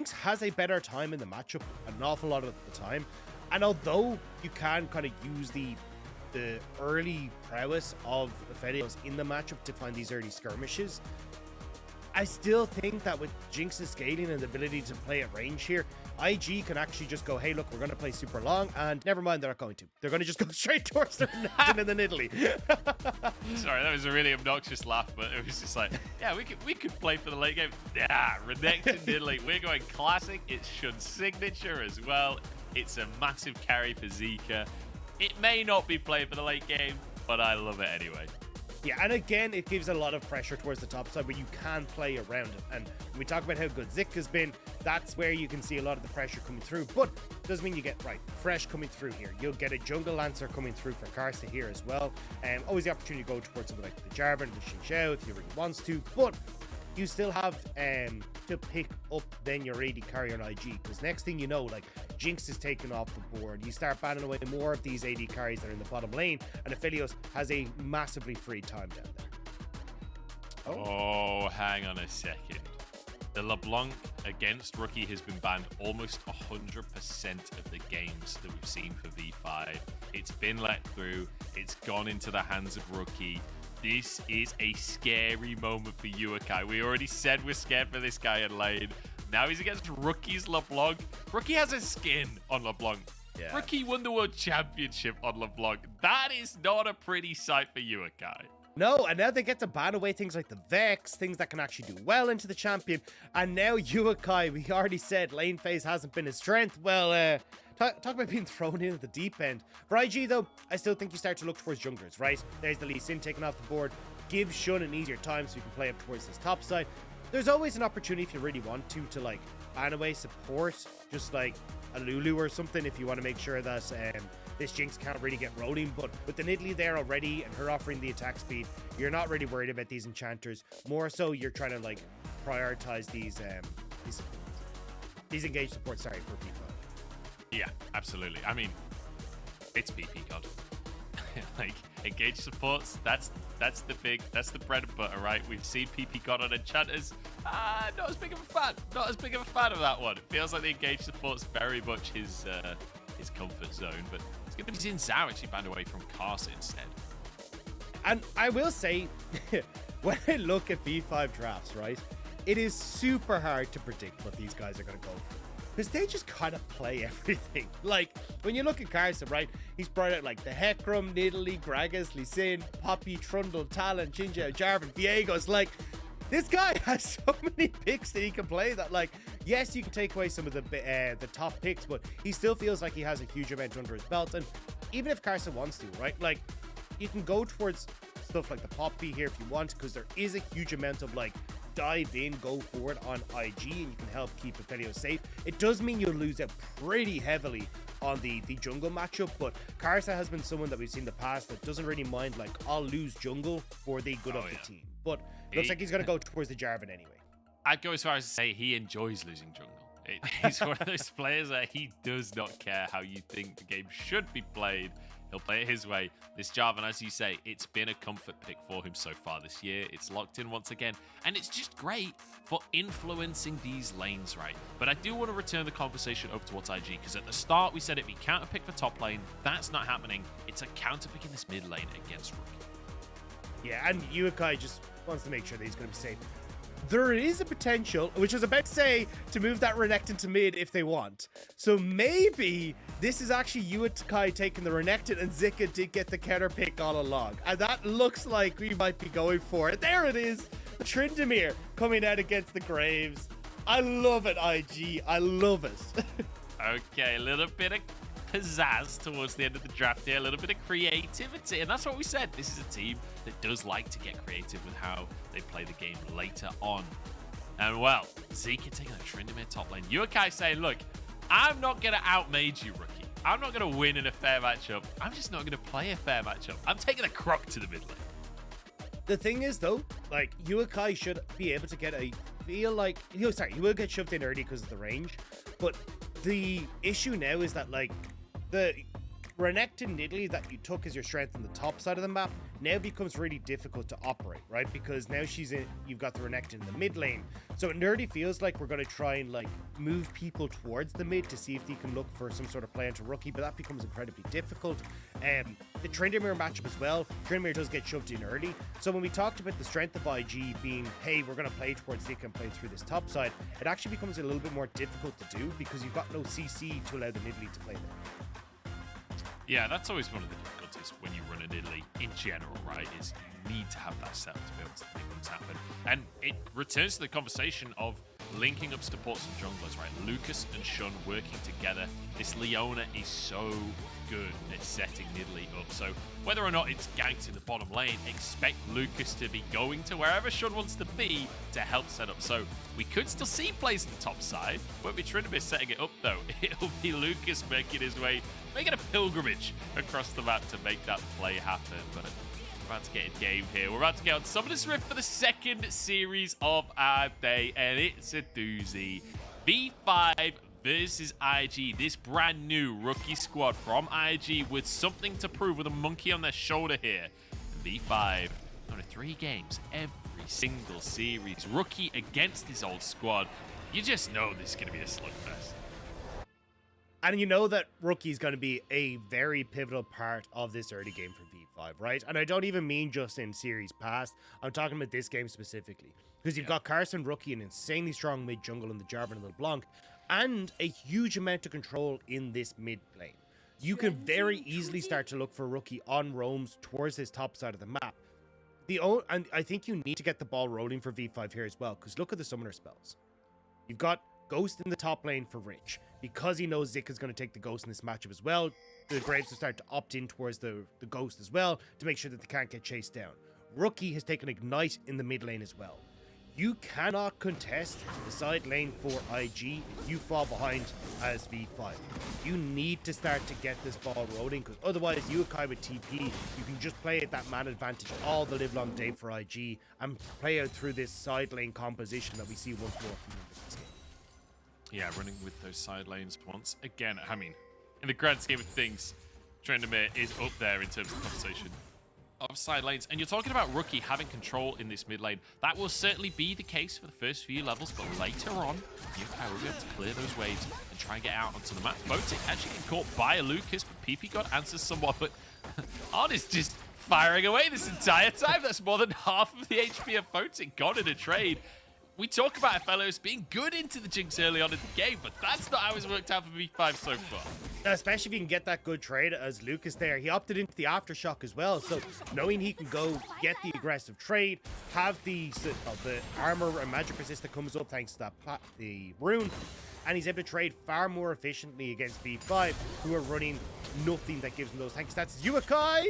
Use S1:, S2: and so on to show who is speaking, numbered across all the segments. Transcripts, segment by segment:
S1: Jinx has a better time in the matchup an awful lot of the time. And although you can kind of use the early prowess of Aphelios in the matchup to find these early skirmishes, I still think that with Jinx's scaling and the ability to play at range here, IG can actually just go, hey, look, we're going to play super long, and never mind, they're not going to. They're going to just go straight towards the Renekton and the Nidalee.
S2: Sorry, that was a really obnoxious laugh, but it was just like, yeah, we could play for the late game. Yeah, Renekton, Nidalee, we're going classic. It's Shun's signature as well. It's a massive carry for Zika. It may not be played for the late game, but I love it anyway.
S1: Yeah, and again, it gives a lot of pressure towards the top side where you can play around it. And when we talk about how good Zika's been, that's where you can see a lot of the pressure coming through. But it doesn't mean you get, right, Thresh coming through here. You'll get a jungle lancer coming through for Karsa here as well. Always the opportunity to go towards something like the Jarvan, the Xin if you really wants to. But you still have to pick up then your AD carry on IG, because next thing you know, like, Jinx is taken off the board. You start banning away more of these AD carries that are in the bottom lane, and Aphelios has a massively free time down there.
S2: Oh, hang on a second. The LeBlanc against Rookie has been banned almost 100% of the games that we've seen for V5. It's been let through. It's gone into the hands of Rookie. This is a scary moment for Yuekai. We already said we're scared for this guy in lane. Now he's against Rookie's LeBlanc. Rookie has a skin on LeBlanc. Yeah. Rookie won the World Championship on LeBlanc. That is not a pretty sight for Yuekai.
S1: No, and now they get to ban away things like the Vex, things that can actually do well into the champion. And now Yuekai, we already said lane phase hasn't been his strength. Well, talk about being thrown in at the deep end. For IG, though, I still think you start to look towards junglers, right? There's the Lee Sin taken off the board. Give Shun an easier time so you can play up towards this top side. There's always an opportunity if you really want to like, ban away support, just like a Lulu or something, if you want to make sure that this Jinx can't really get rolling. But with the Nidalee there already and her offering the attack speed, you're not really worried about these enchanters. More so, you're trying to like prioritize these engaged supports, sorry, for people.
S2: Yeah, absolutely. I mean, it's ppgod. Like, engaged supports, that's the bread and butter, right? We've seen ppgod on enchanters. Not as big of a fan. Not as big of a fan of that one. It feels like the engaged support's very much his comfort zone, but it's good to see Zhao actually banned away from Karsa instead.
S1: And I will say, when I look at V5 drafts, right, it is super hard to predict what these guys are going to go for. Because they just kind of play everything. Like, when you look at Karsa, right, he's brought out like the Hecarim, Nidalee, Gragas, Lee Sin, Poppy, Trundle, Talon, Chinja, Jarvan, Viego's. Like, this guy has so many picks that he can play that, like, yes, you can take away some of the top picks, but he still feels like he has a huge amount under his belt. And even if Karsa wants to, right, like, you can go towards stuff like the Poppy here if you want, because there is a huge amount of, like, dive in, go forward on IG, and you can help keep Aphelios safe. It does mean you'll lose out pretty heavily on the jungle matchup, but Karsa has been someone that we've seen in the past that doesn't really mind, like, I'll lose jungle for the good of the team. But looks like he's going to go towards the Jarvan anyway.
S2: I'd go as far as to say he enjoys losing jungle. He's one of those players that he does not care how you think the game should be played. He'll play it his way. This Jarvan, as you say, it's been a comfort pick for him so far this year. It's locked in once again, and it's just great for influencing these lanes, right? But I do want to return the conversation over towards IG, because at the start we said it'd be counter pick for top lane. That's not happening. It's a counter pick in this mid lane against Rookie.
S1: Yeah, and Yuekai just wants to make sure that he's going to be safe. There is a potential, which I was about to say, to move that Renekton to mid if they want. So maybe this is actually Yuekai taking the Renekton, and Zika did get the counter pick all along. And that looks like we might be going for it. There it is. Tryndamere coming out against the Graves. I love it, IG. I love it.
S2: Okay, a little bit of pizzazz towards the end of the draft here, a little bit of creativity, and that's what we said. This is a team that does like to get creative with how they play the game later on. And well, Zika taking a Tryndamere top lane. Yuekai saying, look, I'm not going to outmage you, Rookie. I'm not going to win in a fair matchup. I'm just not going to play a fair matchup. I'm taking a croc to the mid lane.
S1: The thing is, though, like, Yuekai should be able to get a feel like, he will get shoved in early because of the range, but the issue now is that, like, the Renekton Nidalee that you took as your strength on the top side of the map now becomes really difficult to operate, right? Because now you've got the Renekton in the mid lane. So it nearly feels like we're going to try and like move people towards the mid to see if they can look for some sort of play into Rookie, but that becomes incredibly difficult. The tryndamere matchup as well, tryndamere does get shoved in early. So when we talked about the strength of IG being, hey, we're going to play towards Zika and play through this top side, it actually becomes a little bit more difficult to do because you've got no CC to allow the Nidalee to play there.
S2: Yeah, that's always one of the difficulties when you run a Nidalee in general, right? Is you need to have that setup to be able to make things happen. And it returns to the conversation of linking up supports and junglers, right? Lucas and Shun working together. This Leona is so good at setting Nidalee up. So whether or not it's ganked in the bottom lane, expect Lucas to be going to wherever Shun wants to be to help set up. So we could still see plays on the top side. Won't be tryndamere setting it up though. It'll be Lucas making his way, making a pilgrimage across the map to make that play happen. But we're about to get a game here. We're about to get on Summoner's Rift for the second series of our day, and it's a doozy. V5 versus IG, this brand new rookie squad from IG with something to prove, with a monkey on their shoulder here. V5 on 3 games every single series. Rookie against his old squad. You just know this is going to be a slugfest.
S1: And you know that Rookie is going to be a very pivotal part of this early game for V5, right? And I don't even mean just in series past. I'm talking about this game specifically. Because you've got Karsa and Rookie, an insanely strong mid jungle in the Jarvan and LeBlanc, and a huge amount of control in this mid lane. You can very easily start to look for Rookie on roams towards this top side of the map. And I think you need to get the ball rolling for V5 here as well, because look at the summoner spells. You've got Ghost in the top lane for Rich. Because he knows Zika's going to take the Ghost in this matchup as well, the Graves will start to opt in towards the Ghost as well to make sure that they can't get chased down. Rookie has taken Ignite in the mid lane as well. You cannot contest the side lane for IG if you fall behind as V5. You need to start to get this ball rolling, because otherwise Yuekai with TP, you can just play at that man advantage all the live long day for IG and play out through this side lane composition that we see once more from this game.
S2: Yeah, running with those side lanes once again. I mean, in the grand scheme of things, tryndamere is up there in terms of conversation of side lanes. And you're talking about Rookie having control in this mid lane. That will certainly be the case for the first few levels, but later on, Yuekai will be able to clear those waves and try and get out onto the map. Photic actually getting caught by a Lucas, but ppgod answers somewhat, but On is just firing away this entire time. That's more than half of the HP of Photic gone in a trade. We talk about Aphelios being good into the Jinx early on in the game, but that's not how it's worked out for V5 so far.
S1: Especially if you can get that good trade as Lucas there. He opted into the Aftershock as well, so knowing he can go get the aggressive trade, have the armor and magic resist that comes up thanks to the rune, and he's able to trade far more efficiently against V5, who are running nothing that gives him those tank stats. Yuekai!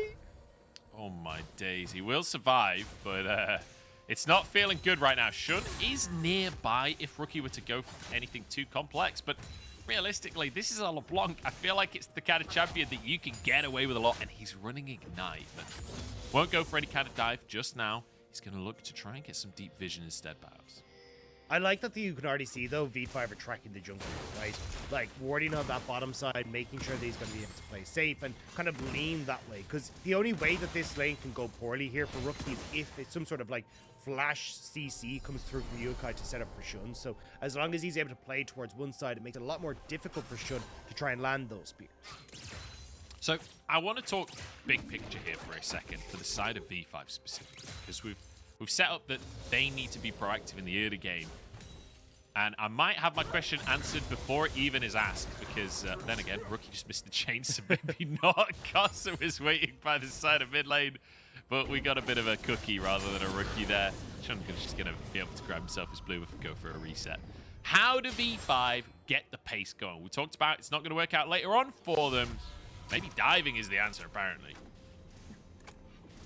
S2: Oh my days, he will survive, but it's not feeling good right now. Shun is nearby if Rookie were to go for anything too complex, but realistically, this is a LeBlanc. I feel like it's the kind of champion that you can get away with a lot, and he's running Ignite, but won't go for any kind of dive just now. He's going to look to try and get some deep vision instead, perhaps.
S1: I like that you can already see, though, V5 are tracking the jungle, right? Like, warding on that bottom side, making sure that he's going to be able to play safe and kind of lean that way. Because the only way that this lane can go poorly here for Rookie is if it's some sort of, like, flash CC comes through from Yuekai to set up for Shun. So as long as he's able to play towards one side, it makes it a lot more difficult for Shun to try and land those spears.
S2: So I want to talk big picture here for a second for the side of V5 specifically, because we've set up that they need to be proactive in the early game. And I might have my question answered before it even is asked, because then again, Rookie just missed the chain, so maybe not. Karsa was waiting by the side of mid lane, but we got a bit of a cookie rather than a Rookie there. Shun's just going to be able to grab himself his blue and go for a reset. How do V5 get the pace going? We talked about it's not going to work out later on for them. Maybe diving is the answer, apparently.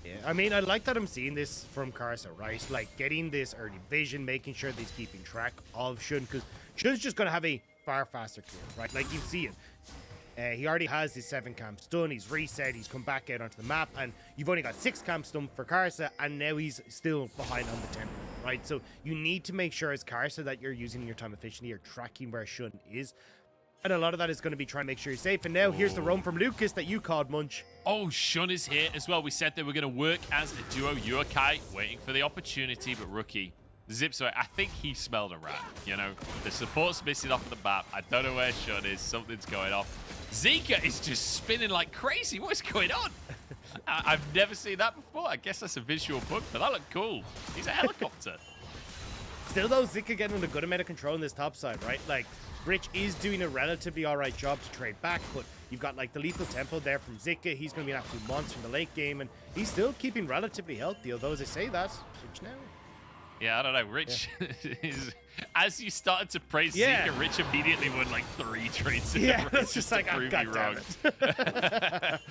S1: Yeah, I mean, I like that I'm seeing this from Karsa, right? Like, getting this early vision, making sure that he's keeping track of Shun, because Shun's just going to have a far faster clear, right? Like, you see it. He already has his 7 camp stun, he's reset, he's come back out onto the map, and you've only got 6 camp stun for Karsa, and now he's still behind on the tempo, right? So you need to make sure as Karsa that you're using your time efficiently, you're tracking where Shun is. And a lot of that is going to be trying to make sure you're safe. And now here's the roam from Lucas that you called, Munch.
S2: Oh, Shun is here as well. We said they were going to work as a duo. Yuekai waiting for the opportunity, but Rookie zips away. I think he smelled a rat. You know, the support's missing off the map. I don't know where Shun is. Something's going off. Zika is just spinning like crazy. What's going on? I've never seen that before. I guess that's a visual bug, but that looked cool. He's a helicopter.
S1: Still, though, Zika getting a good amount of control on this top side, right? Like, Rich is doing a relatively alright job to trade back, but you've got like the lethal tempo there from Zika. He's going to be an absolute monster in the late game, and he's still keeping relatively healthy, although as I say that, Rich now.
S2: Yeah, I don't know. Rich is, as you started to praise Zika, Rich immediately won like 3 trades in a row.
S1: It's just like, oh, God damn it.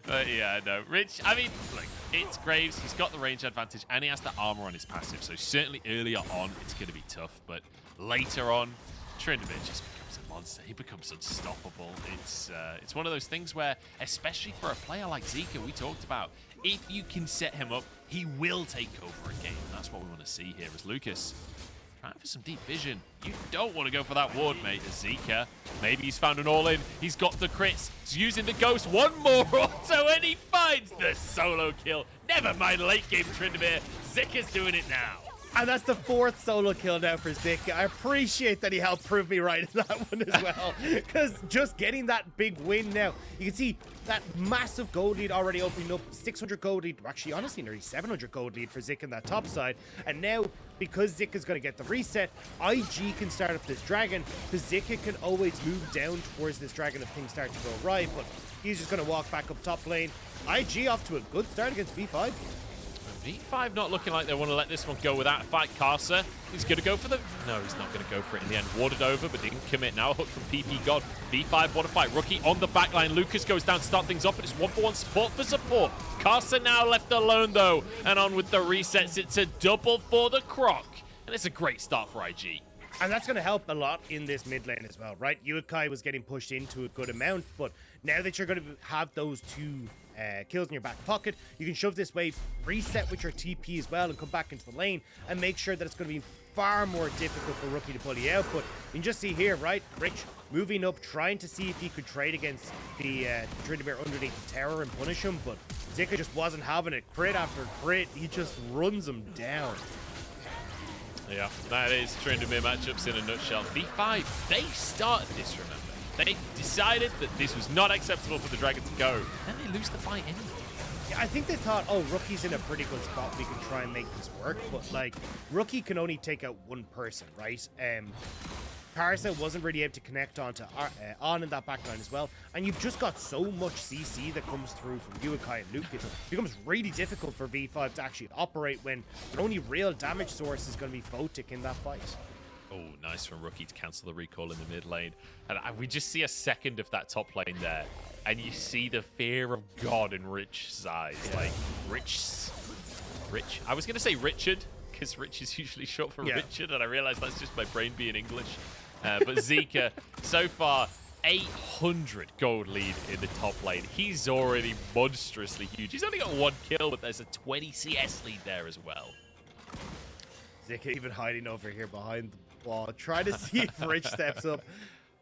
S2: But yeah, no. Rich, I mean, look, it's Graves. He's got the range advantage, and he has the armor on his passive. So certainly earlier on, it's going to be tough. But later on, tryndamere just becomes a monster. He becomes unstoppable. It's one of those things where, especially for a player like Zika, we talked about, if you can set him up, he will take over a game. That's what we want to see here as Lucas trying for some deep vision. You don't want to go for that ward, mate, as Zika. Maybe he's found an all-in. He's got the crits. He's using the ghost. One more auto, and he finds the solo kill. Never mind late game tryndamere. Zika's doing it now.
S1: And that's the 4th solo kill now for Zika. I appreciate that he helped prove me right in that one as well. Because just getting that big win now, you can see that massive gold lead already opening up. 600 gold lead, actually, honestly, nearly 700 gold lead for Zika in that top side. And now, because Zika's going to get the reset, IG can start up this dragon, because Zika can always move down towards this dragon if things start to go right. But he's just going to walk back up top lane. IG off to a good start against V5.
S2: V5 not looking like they want to let this one go without a fight. Karsa, he's going to go for the... No, he's not going to go for it in the end. Warded over, but didn't commit. Now a hook from ppgod. V5 want to fight. Rookie on the back line. Lucas goes down to start things off, but it's 1-for-1 support for support. Karsa now left alone, though. And on with the resets. It's a double for the Croc. And it's a great start for IG.
S1: And that's going to help a lot in this mid lane as well, right? Yuekai was getting pushed into a good amount, but now that you're going to have those 2 kills in your back pocket, you can shove this wave, reset with your TP as well, and come back into the lane and make sure that it's going to be far more difficult for Rookie to pull you out. But you can just see here, right? Rich moving up, trying to see if he could trade against the tryndamere underneath the tower and punish him, but Zika just wasn't having it. Crit after crit, he just runs him down.
S2: Yeah, that is tryndamere matchups in a nutshell. V5, they started this, remember. They decided that this was not acceptable for the dragon to go. And they lose the fight anyway.
S1: Yeah, I think they thought, oh, Rookie's in a pretty good spot. We can try and make this work. But, like, Rookie can only take out one person, right? Karsa wasn't really able to connect onto on in that backline as well. And you've just got so much CC that comes through from Yuekai and Lucas. It becomes really difficult for V5 to actually operate when the only real damage source is going to be Photic in that fight.
S2: Oh, nice from Rookie to cancel the recall in the mid lane. And we just see a second of that top lane there. And you see the fear of God in Rich's eyes. Yeah. Like, Rich. I was going to say Richard, because Rich is usually short for Richard. And I realized that's just my brain being English. But Zika, so far, 800 gold lead in the top lane. He's already monstrously huge. He's only got 1 kill, but there's a 20 CS lead there as well.
S1: Zika even hiding over here behind the wall, trying to see if Rich steps up.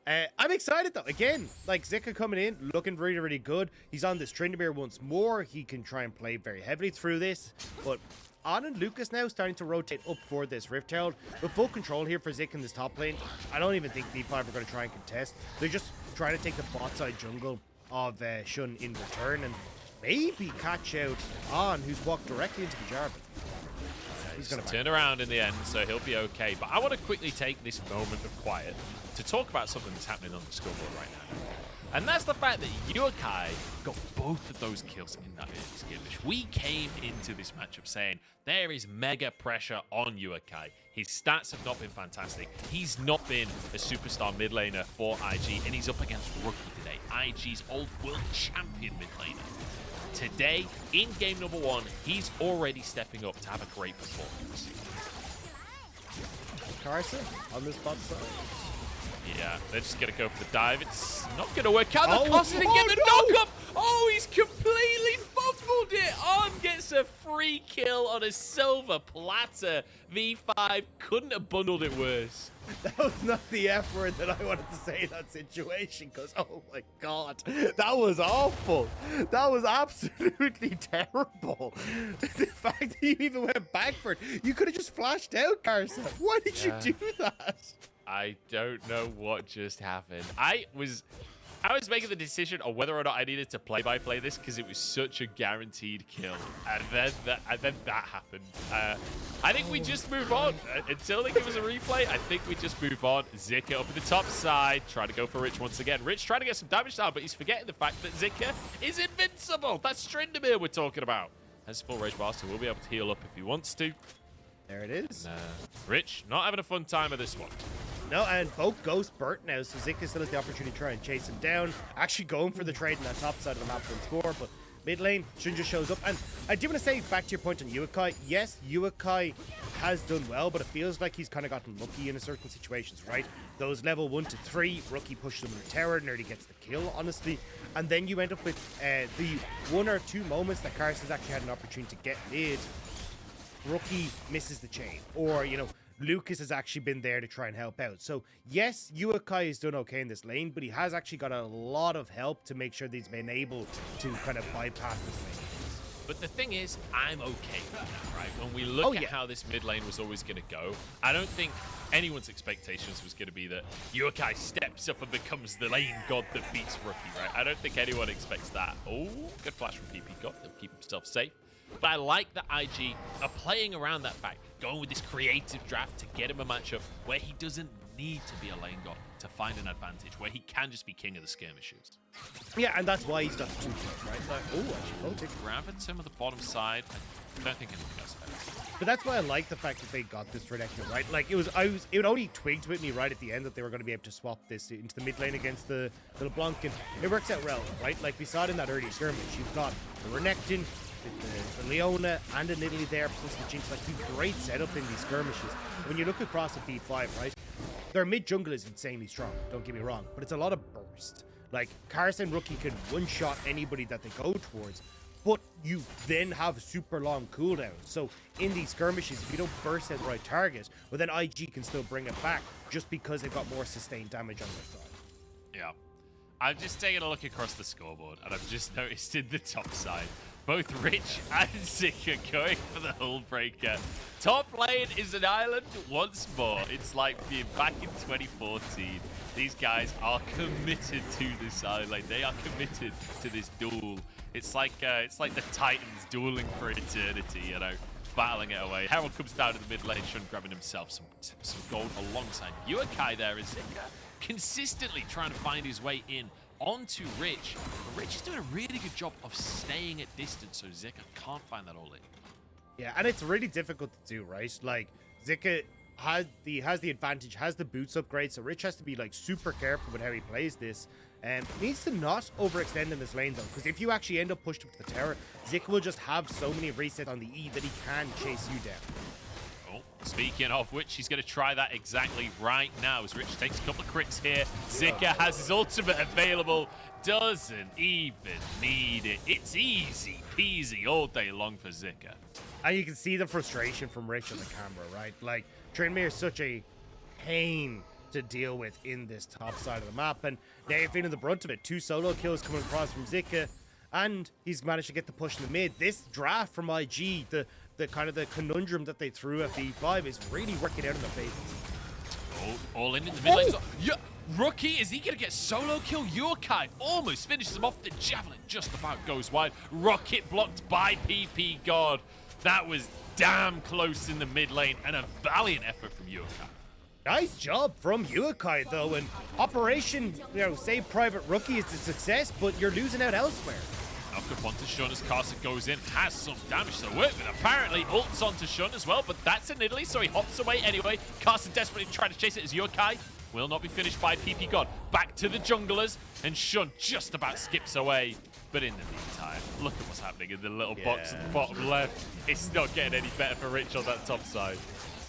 S1: I'm excited, though. Again, like, Zika coming in, looking really, really good. He's on this tryndamere once more. He can try and play very heavily through this. But On and Lucas now starting to rotate up for this Rift Herald. With full control here for Zika in this top lane. I don't even think V5 are going to try and contest. They're just trying to take the bot side jungle of Shun in return. And maybe catch out On, who's walked directly into the Jarvan.
S2: He's going to turn around in the end, so he'll be okay. But I want to quickly take this moment of quiet to talk about something that's happening on the scoreboard right now. And that's the fact that Yuekai got both of those kills in that early skirmish. We came into this matchup saying there is mega pressure on Yuekai. His stats have not been fantastic. He's not been a superstar mid laner for IG, and he's up against Rookie today, IG's old world champion mid laner. Today, in game number 1, he's already stepping up to have a great performance.
S1: Karsa on this bot side.
S2: Yeah, they're just going to go for the dive. It's not going to work out. The Karsa didn't get the knock-up. Oh, he's completely fucked Waffled it on, gets a free kill on a silver platter. V5 couldn't have bundled it worse.
S1: That was not the F word that I wanted to say in that situation, because, oh my god, that was awful. That was absolutely terrible. The fact that you even went backward, you could have just flashed out, Karsa. Why did you do that?
S2: I don't know what just happened. I was making the decision on whether or not I needed to play-by-play this because it was such a guaranteed kill, and then that happened. I think we just move on until they give us a replay. I think we just move on. Zika up at the top side, trying to go for Rich once again. Rich trying to get some damage down, but he's forgetting the fact that Zika is invincible. That's tryndamere we're talking about. Has full rage bar, so we'll be able to heal up if he wants to.
S1: There it is.
S2: Rich not having a fun time of this one.
S1: No, and both ghosts burnt now, so Zika still has the opportunity to try and chase him down. Actually going for the trade on that top side of the map for the score, but mid lane, Shun just shows up. And I do want to say, back to your point on Yuekai, yes, Yuekai has done well, but it feels like he's kind of gotten lucky in certain situations, right? Those level 1 to 3, Rookie pushes him in the tower, nearly gets the kill, honestly. And then you end up with the 1 or 2 moments that Karsa's actually had an opportunity to get mid. Rookie misses the chain, or, you know, Lucas has actually been there to try and help out. So, yes, Yuekai has done okay in this lane, but he has actually got a lot of help to make sure that he's been able to kind of bypass this lane.
S2: But the thing is, I'm okay with that, right? When we look at how this mid lane was always going to go, I don't think anyone's expectations was going to be that Yuekai steps up and becomes the lane god that beats Rookie, right? I don't think anyone expects that. Oh, good flash from ppgod. He'll keep himself safe. But I like that IG are playing around that fact, going with this creative draft to get him a matchup where he doesn't need to be a lane god to find an advantage, where he can just be king of the skirmishes.
S1: Yeah, and that's why he's done 2 kills, right? Like, oh, actually, Photic.
S2: Grabbing some of the bottom side. I don't think anything else happens.
S1: But that's why I like the fact that they got this Renekton, right? Like, it only twigged with me right at the end that they were going to be able to swap this into the mid lane against the LeBlanc, and it works out well, right? Like, we saw it in that early skirmish. You've got the Renekton, the Leona, and the Nidalee there, plus the Jinx. Like, great setup in these skirmishes. When you look across at V5, right, their mid jungle is insanely strong, don't get me wrong, but it's a lot of burst. Like, Karsa and Rookie can one-shot anybody that they go towards, but you then have super long cooldowns. So in these skirmishes, if you don't burst at the right target, well, then IG can still bring it back just because they've got more sustained damage on their side.
S2: Yeah. I'm just taking a look across the scoreboard, and I've just noticed in the top side, both Rich and Zika going for the hull breaker. Top lane is an island once more. It's like being back in 2014. These guys are committed to this island. They are committed to this duel. It's like the Titans dueling for eternity, you know, battling it away. Herald comes down to the mid lane, Shun grabbing himself some gold alongside Yuekai there as Zika consistently trying to find his way in onto Rich. But Rich is doing a really good job of staying at distance, so Zika can't find that all in.
S1: Yeah, and it's really difficult to do, right? Like, Zika has the advantage, has the boots upgrade, so Rich has to be, like, super careful with how he plays this. Needs to not overextend in this lane, though, because if you actually end up pushed up to the tower, Zika will just have so many resets on the E that he can chase you down.
S2: Oh, speaking of which, he's going to try that exactly right now as Rich takes a couple of crits here. Zika has his ultimate available, doesn't even need it. It's easy peasy all day long for Zika.
S1: And you can see the frustration from Rich on the camera, right? Like, tryndamere is such a pain to deal with in this top side of the map, and now you're feeling the brunt of it. 2 solo kills coming across from Zika, and he's managed to get the push in the mid. This draft from IG, the kind of the conundrum that they threw at V5 is really working out in the favor.
S2: Oh, all in the mid lane. Yeah, Rookie, is he going to get solo kill? Yuekai almost finishes him off. The javelin just about goes wide. Rocket blocked by ppgod. That was damn close in the mid lane, and a valiant effort from Yuekai.
S1: Nice job from Yuekai, though, and Operation, you know, Save Private Rookie is a success, but you're losing out elsewhere.
S2: Knock up onto Shun as Karsa goes in, has some damage to work with. Apparently ults onto Shun as well, but that's a Nidalee, so he hops away anyway. Karsa desperately trying to chase it as Yuekai will not be finished by ppgod. Back to the junglers, and Shun just about skips away. But in the meantime, look at what's happening in the little box at the bottom left. It's not getting any better for Rich on that top side.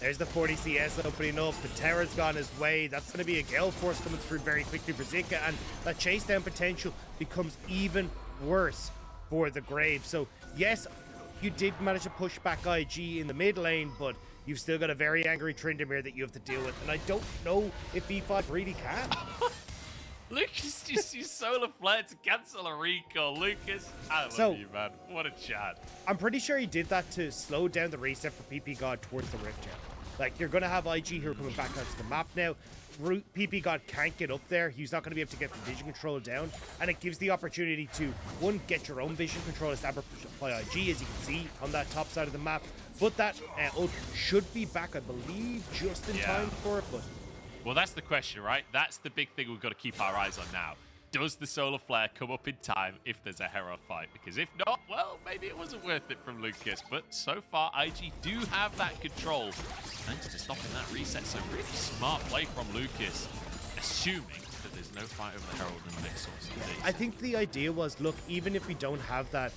S1: There's the 40 CS opening up. The Terror's gone his way. That's going to be a Gale Force coming through very quickly for Zika, and that chase down potential becomes even worse for the grave. So yes, you did manage to push back IG in the mid lane, but you've still got a very angry Tryndamere that you have to deal with, and I don't know if V5 really can.
S2: Lucas just used solar flare to cancel a recall. Lucas, I love you, man. What a chat.
S1: I'm pretty sure he did that to slow down the reset for ppgod towards the Rift Gem. Like, you're going to have IG here coming back onto the map now. ppgod can't get up there. He's not going to be able to get the vision control down. And it gives the opportunity to, one, get your own vision control established by IG, as you can see on that top side of the map. But that ult should be back, I believe, just in time for it. But
S2: well, that's the question, right? That's the big thing we've got to keep our eyes on now. Does the solar flare come up in time if there's a Herald fight? Because if not, well, maybe it wasn't worth it from Lucas. But so far, IG do have that control, thanks to stopping that reset. So really smart play from Lucas, assuming that there's no fight over the Herald in the next source.
S1: I think the idea was, look, even if we don't have that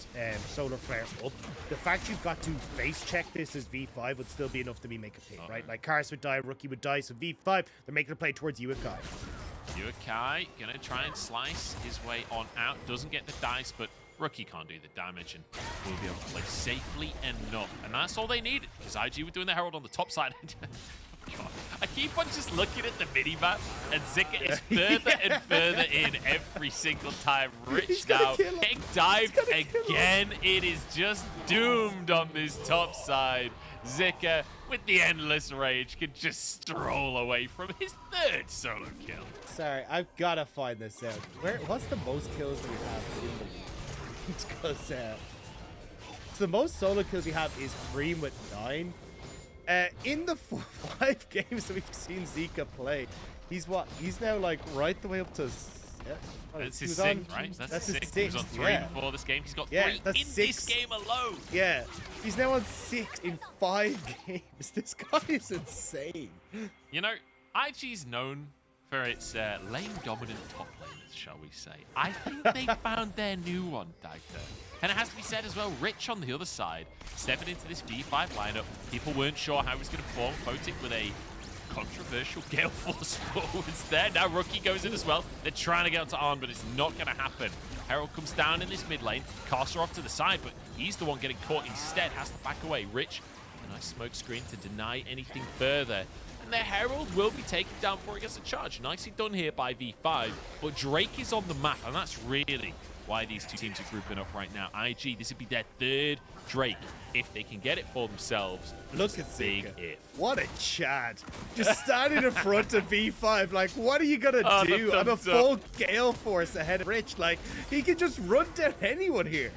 S1: solar flare up, the fact you've got to face check this as V5 would still be enough to be make a pick, right? Like Karsa would die, Rookie would die, so V5, they're making a play towards Yuekai.
S2: Yuekai gonna try and slice his way on out. Doesn't get the dice, but Rookie can't do the damage and will be able to play safely enough. And that's all they needed, because IG were doing the Herald on the top side. God. I keep on just looking at the mini-map, and Zika is further and further in every single time. Rich now getting dived again. It is just doomed on this top side. Zika, with the endless rage, could just stroll away from his third solo kill.
S1: Sorry, I've got to find this out. What's the most kills we have in the league? Because so the most solo kills we have is Cream with 9. In the 5 games that we've seen Zika play, he's what? He's now like right the way up to.
S2: That's his sixth, right? That's his sixth. He was on 3 before this game. He's got 3 in this game alone.
S1: Yeah, he's now on 6 in 5 games. This guy is insane.
S2: You know, IG's known for its lane dominant top laners, shall we say. I think they found their new one, Dagger. And it has to be said as well, Rich on the other side, stepping into this V5 lineup. People weren't sure how he was going to perform. Photic with a controversial Gale Force forwards there. Now Rookie goes in as well. They're trying to get onto Arn, but it's not going to happen. Herald comes down in this mid lane. Karsa off to the side, but he's the one getting caught instead. Has to back away. Rich, a nice smoke screen to deny anything further. And the Herald will be taken down before he gets a charge. Nicely done here by V5, but Drake is on the map, and that's really why these two teams are grouping up right now. IG, this would be their 3rd Drake if they can get it for themselves.
S1: Look at
S2: big
S1: Zika.
S2: if.
S1: What a Chad. Just standing in front of V5. Like, what are you going to do? I'm a full Gale Force ahead of Rich. Like, he can just run down anyone here.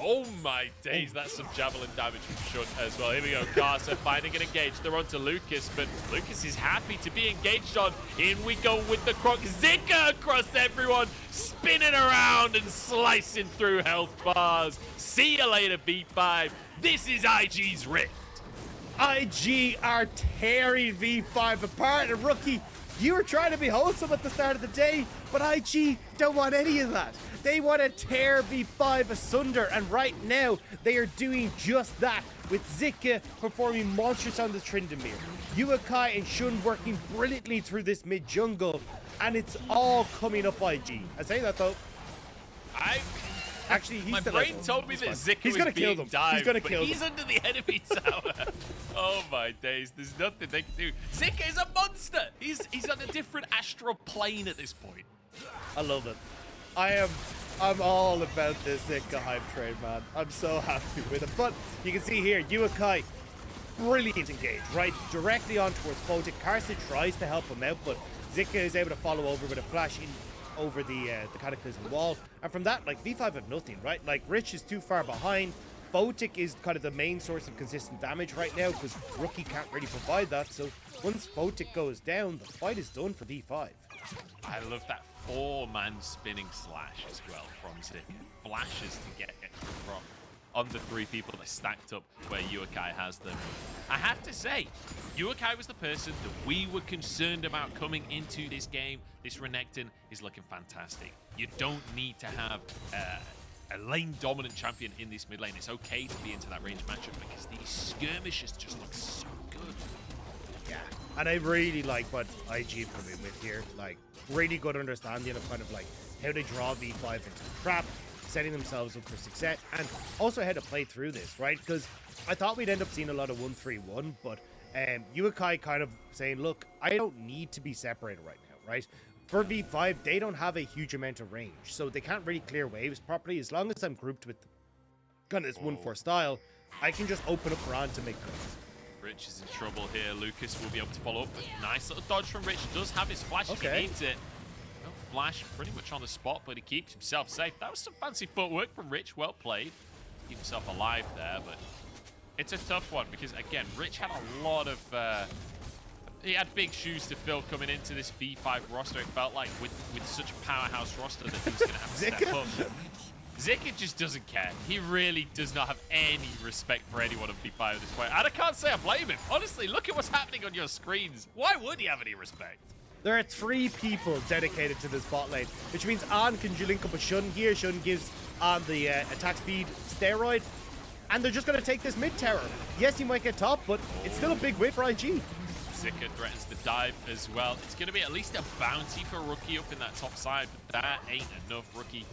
S2: Oh my days, that's some javelin damage from Shunt as well. Here we go, Karsa finding it engaged. They're on to Lucas, but Lucas is happy to be engaged on. In we go with the croc. Zika across everyone, spinning around and slicing through health bars. See you later, V5. This is IG's Rift.
S1: IG are tearing V5 apart. And Rookie, you were trying to be wholesome at the start of the day, but IG don't want any of that. They want to tear V5 asunder, and right now they are doing just that, with Zika performing monstrous on the Tryndamere, Yuekai and Shun working brilliantly through this mid jungle, and it's all coming up IG. I say that though. Actually,
S2: my brain told me that Zika was being dived,
S1: he's gonna kill
S2: he's
S1: them.
S2: under the enemy tower. Oh my days, there's nothing they can do. Zika is a monster. He's on a different astral plane at this point.
S1: I love it. I'm all about this Zika hype train, man. I'm so happy with it. But you can see here, Yuekai, brilliant engage, right? Directly on towards Photic. Karsa tries to help him out, but Zika is able to follow over with a flash in over the Cataclysm wall. And from that, like, V5 have nothing, right? Like, Rich is too far behind. Photic is kind of the main source of consistent damage right now because Rookie can't really provide that. So once Photic goes down, the fight is done for V5.
S2: I love that 4-man spinning slash as well from Zika. Flashes to get it from on the 3 people that stacked up where Yuekai has them. I have to say, Yuekai was the person that we were concerned about coming into this game. This Renekton is looking fantastic. You don't need to have a lane dominant champion in this mid lane. It's okay to be into that range matchup because these skirmishes just look so good.
S1: Yeah, and I really like what IG come in with here. Like, really good understanding of kind of like how they draw V5 into the trap, setting themselves up for success, and also how to play through this, right? Because I thought we'd end up seeing a lot of 1-3-1, but Yuekai kind of saying, look, I don't need to be separated right now, right? For V5, they don't have a huge amount of range, so they can't really clear waves properly. As long as I'm grouped with kind of this 1-4 style, I can just open up for on to make plays.
S2: Rich is in trouble here. Lucas will be able to follow up. But nice little dodge from Rich. Does have his flash if he needs it. Well, flash pretty much on the spot, but he keeps himself safe. That was some fancy footwork from Rich. Well played. Keep himself alive there, but it's a tough one because, again, Rich had a lot of... he had big shoes to fill coming into this V5 roster. It felt like with such a powerhouse roster that he was going to have to step up. Zika just doesn't care. He really does not have any respect for anyone of V5 at this point. And I can't say I blame him. Honestly, look at what's happening on your screens. Why would he have any respect?
S1: There are 3 people dedicated to this bot lane, which means An can link up with Shun here. Shun gives An the attack speed steroid, and they're just going to take this mid tower. Yes, he might get top, but it's still a big win for IG.
S2: Zika threatens the dive as well. It's going to be at least a bounty for Rookie up in that top side, but that ain't enough. Rookie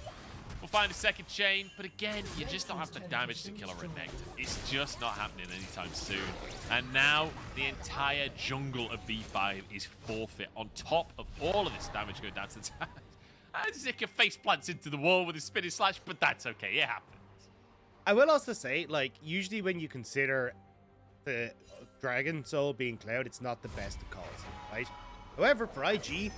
S2: will find a second chain, but again, you just don't have the damage to kill a Renekton. It's just not happening anytime soon. And now, the entire jungle of V5 is forfeit on top of all of this damage going down to the side. And Zika face plants into the wall with his spinning slash, but that's okay, it happens.
S1: I will also say, like, usually when you consider the Dragon Soul being Cloud, it's not the best of calls, right? However, for IG,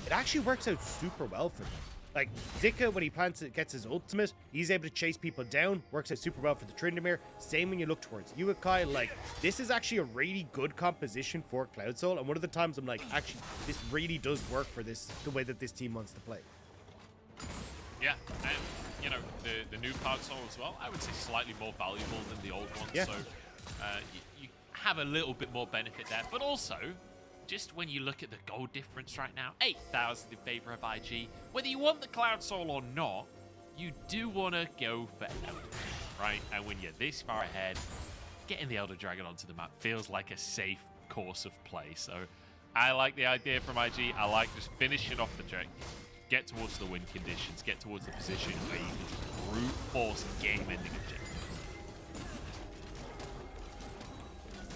S1: it actually works out super well for them. Like, Zika, when he plants it, gets his ultimate, he's able to chase people down, works out super well for the tryndamere. Same when you look towards Yuekai. Like, this is actually a really good composition for Cloud Soul, and one of the times I'm like, actually, this really does work for this, the way that this team wants to play.
S2: Yeah, and, you know, the new Cloud Soul as well, I would say slightly more valuable than the old one,
S1: yeah.
S2: So you have a little bit more benefit there, but also, just when you look at the gold difference right now, 8,000 in favor of IG. Whether you want the Cloud Soul or not, you do want to go for Elder, right? And when you're this far ahead, getting the Elder Dragon onto the map feels like a safe course of play. So I like the idea from IG. I like just finishing off the track, get towards the win conditions, get towards the position where you can just brute force game-ending objectives.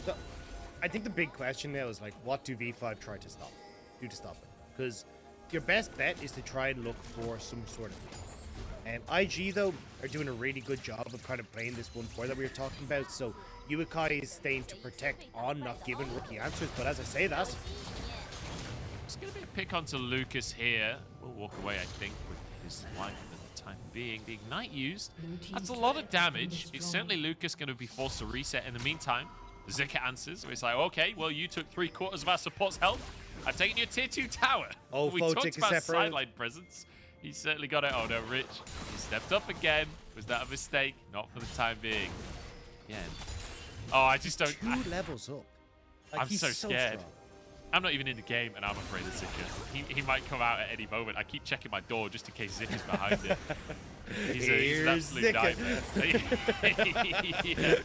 S1: So, I think the big question now is, like, what do V5 try to stop? Do to stop it? Because your best bet is to try and look for some sort of lead. IG, though, are doing a really good job of kind of playing this 1-4 that we were talking about. So Yuekai is staying to protect on, not giving Rookie answers. But as I say that,
S2: it's going to be a pick onto Lucas here. We'll walk away, I think, with his life at the time being. The Ignite used. That's a lot of damage. It's certainly Lucas going to be forced to reset in the meantime. Zika answers. It's like, okay, well, you took 3/4 of our support's health. I've taken your tier 2 tower.
S1: Oh,
S2: we
S1: Photic
S2: talked
S1: is
S2: about
S1: separate.
S2: sideline presence. He certainly got it. Oh, no, Rich. He stepped up again. Was that a mistake? Not for the time being. Yeah. Oh, I just don't...
S1: 2 levels up. Like,
S2: I'm
S1: he's
S2: so scared.
S1: strong.
S2: I'm not even in the game, and I'm afraid of Zika. He might come out at any moment. I keep checking my door just in case Zika's behind it. He's an absolute nightmare. Yeah.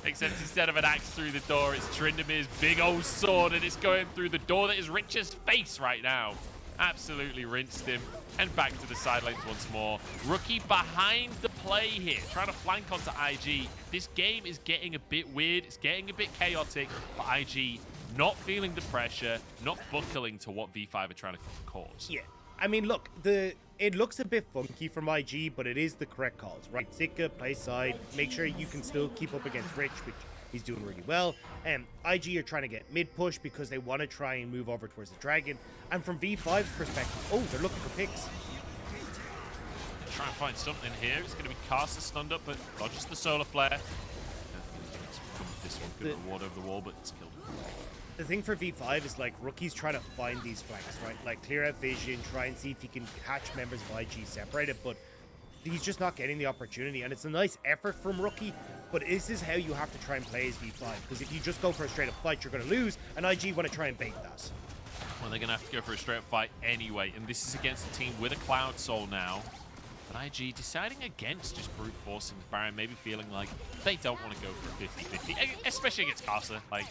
S2: Except instead of an axe through the door, it's Tryndamere's big old sword, and it's going through the door that is Rich's face right now. Absolutely rinsed him. And back to the sidelines once more. Rookie behind the play here, trying to flank onto IG. This game is getting a bit weird. It's getting a bit chaotic, but IG not feeling the pressure, not buckling to what V5 are trying to cause.
S1: Yeah. I mean, look, it looks a bit funky from IG, but it is the correct calls, right? Zika, play side, make sure you can still keep up against Rich, which he's doing really well. IG are trying to get mid-push because they want to try and move over towards the Dragon. And from V5's perspective, oh, they're looking for picks.
S2: Try and find something here. It's going to be Karsa stunned up, but dodges the solar flare. This one could reward over the wall, but it's killed him.
S1: The thing for V5 is, like, Rookie's trying to find these flanks, right? Like, clear out vision, try and see if he can catch members of IG separated, but he's just not getting the opportunity. And it's a nice effort from Rookie, but this is how you have to try and play as V5, because if you just go for a straight-up fight, you're going to lose, and IG want to try and bait that.
S2: Well, they're going to have to go for a straight-up fight anyway, and this is against a team with a Cloud Soul now. But IG deciding against just brute forcing the Baron, maybe feeling like they don't want to go for a 50-50, especially against Karsa. Like,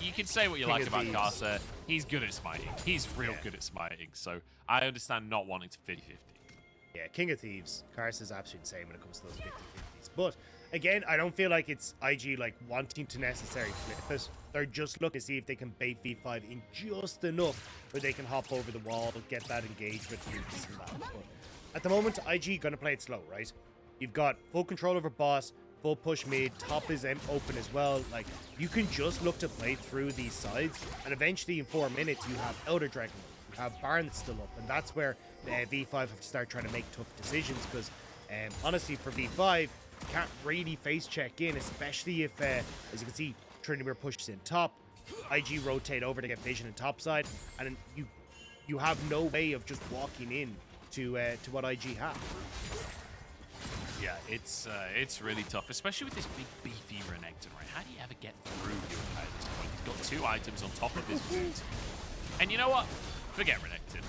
S2: you can say what you like about Karsa. He's good at smiting. He's real good at smiting. So I understand not wanting to 50-50.
S1: Yeah, King of Thieves. Karsa is absolutely insane when it comes to those 50-50s. But again, I don't feel like it's IG like wanting to necessarily flip it. They're just looking to see if they can bait V5 in just enough where they can hop over the wall, get that engagement, and this and that. But at the moment, IG gonna play it slow, right? You've got full control over boss, full push mid, top is open as well. Like, you can just look to play through these sides, and eventually in 4 minutes you have Elder Dragon, you have Baron still up, and that's where V5 have to start trying to make tough decisions, because honestly for V5, you can't really face check in, especially if, as you can see, tryndamere pushes in top, IG rotate over to get vision in top side, and then you have no way of just walking in to what IG have.
S2: Yeah, it's really tough, especially with this big beefy Renekton, right? How do you ever get through Yuekai at this point? He's got 2 items on top of his boots. And you know what? Forget Renekton.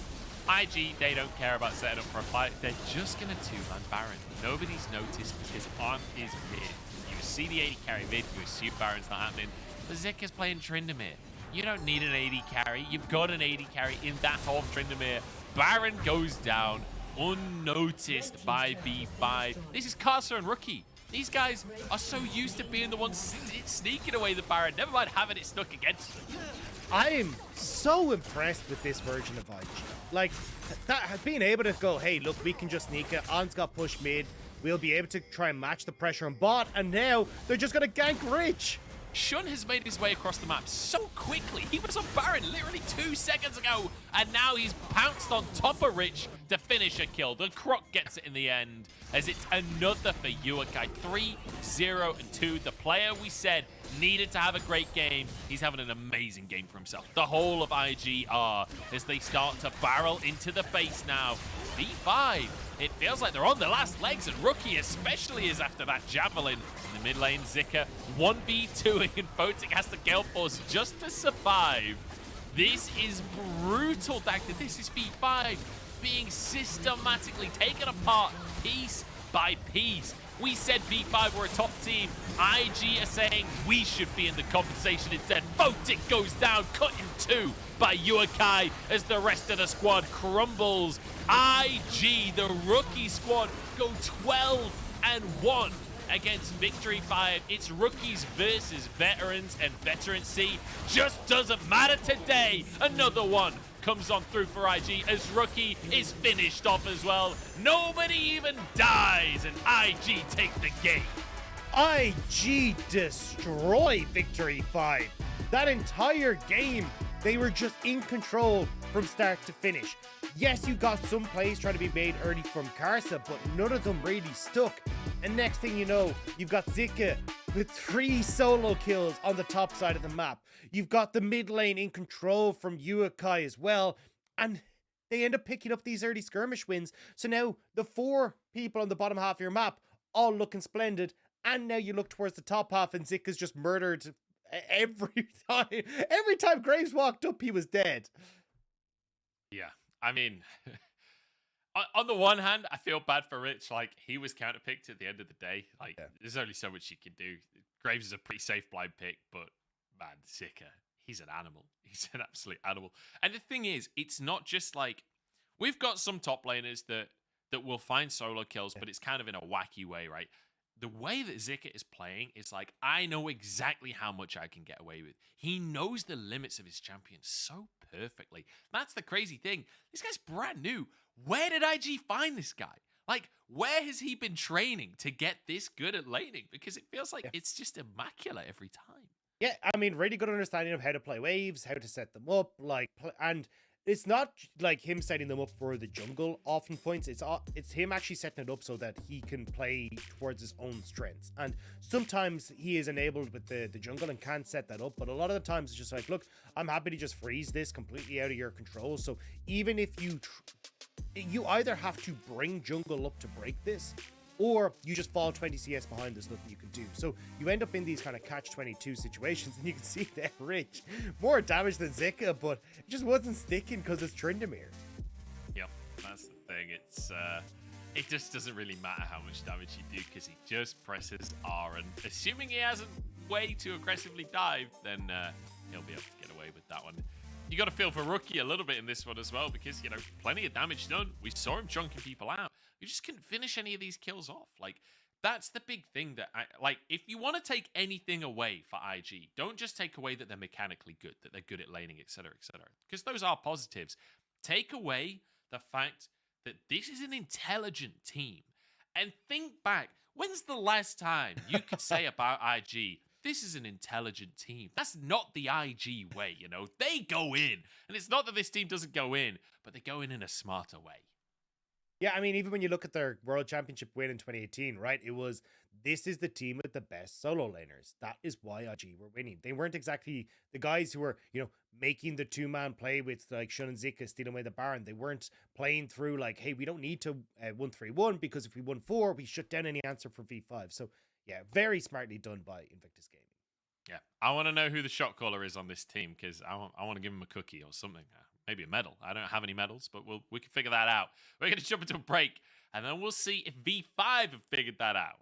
S2: IG, they don't care about setting up for a fight. They're just going to 2-man Baron. Nobody's noticed because on his mid. You see the AD carry mid, you assume Baron's not happening. But Zika's playing tryndamere. You don't need an AD carry. You've got an AD carry in that whole tryndamere. Baron goes down unnoticed by V5. This is Karsa and Rookie. These guys are so used to being the ones sneaking away the Baron, never mind having it stuck against them.
S1: I am so impressed with this version of IG. Like, that being able to go, hey, look, we can just sneak it. On's got push mid. We'll be able to try and match the pressure on bot. And now they're just going to gank Rich.
S2: Shun has made his way across the map so quickly. He was on Baron literally 2 seconds ago, and now he's pounced on top of Rich to finish a kill. The Croc gets it in the end, as it's another for Yuekai. 3-0-2. The player we said needed to have a great game. He's having an amazing game for himself. The whole of IG are, as they start to barrel into the face now. V5, it feels like they're on the last legs, and Rookie especially is after that javelin. In the mid lane, Zika 1v2 and Photic has to gale force just to survive. This is brutal, Dagda. This is V5 being systematically taken apart piece by piece. We said V5 were a top team. IG are saying we should be in the conversation instead. Photic goes down, cut in 2 by Yuekai as the rest of the squad crumbles. IG, the rookie squad, go 12-1 against Victory 5. It's rookies versus veterans, and Veteran C just doesn't matter today. Another one comes on through for IG as Rookie is finished off as well. Nobody even dies, and IG take the game.
S1: IG destroy Victory 5. That entire game, they were just in control from start to finish. Yes, you got some plays trying to be made early from Karsa, but none of them really stuck. And next thing you know, you've got Zika with 3 solo kills on the top side of the map. You've got the mid lane in control from Yuekai as well. And they end up picking up these early skirmish wins. So now the 4 people on the bottom half of your map all looking splendid. And now you look towards the top half and Zika's just murdered every time. Every time Graves walked up, he was dead.
S2: Yeah, I mean, on the one hand, I feel bad for Rich. Like, he was counterpicked at the end of the day. Like, there's only so much you can do. Graves is a pretty safe blind pick, but man, Zika, he's an animal. He's an absolute animal. And the thing is, it's not just like, we've got some top laners that will find solo kills, but it's kind of in a wacky way, right? The way that Zika is playing is like, I know exactly how much I can get away with. He knows the limits of his champion so perfectly. That's the crazy thing. This guy's brand new. Where did IG find this guy? Like, where has he been training to get this good at laning? Because it feels like it's just immaculate every time.
S1: Yeah, I mean, really good understanding of how to play waves, how to set them up, like, and it's not like him setting them up for the jungle often points. It's him actually setting it up so that he can play towards his own strengths. And sometimes he is enabled with the jungle and can set that up. But a lot of the times it's just like, look, I'm happy to just freeze this completely out of your control. So even if you either have to bring jungle up to break this, or you just fall 20 CS behind, there's nothing you can do. So you end up in these kind of catch-22 situations, and you can see that Rich, more damage than Zika, but it just wasn't sticking because it's tryndamere.
S2: Yep, that's the thing. It just doesn't really matter how much damage you do, because he just presses R, and assuming he hasn't way too aggressively dived, then he'll be able to get away with that one. You got to feel for Rookie a little bit in this one as well, because, you know, plenty of damage done. We saw him chunking people out. You just couldn't finish any of these kills off. Like, that's the big thing that if you want to take anything away for IG, don't just take away that they're mechanically good, that they're good at laning, etc., etc., because those are positives. Take away the fact that this is an intelligent team. And think back, when's the last time you could say about IG, this is an intelligent team? That's not the IG way, you know? They go in. And it's not that this team doesn't go in, but they go in a smarter way.
S1: Yeah, I mean, even when you look at their World Championship win in 2018, right? It was, this is the team with the best solo laners. That is why IG were winning. They weren't exactly the guys who were, you know, making the two-man play with like Shun and Zika stealing away the Baron. They weren't playing through like, hey, we don't need to 1-3-1 because if we won 4, we shut down any answer for V5. So yeah, very smartly done by Invictus Gaming.
S2: Yeah, I want to know who the shot caller is on this team, because I want to give him a cookie or something. Maybe a medal. I don't have any medals, but we can figure that out. We're going to jump into a break, and then we'll see if V5 have figured that out.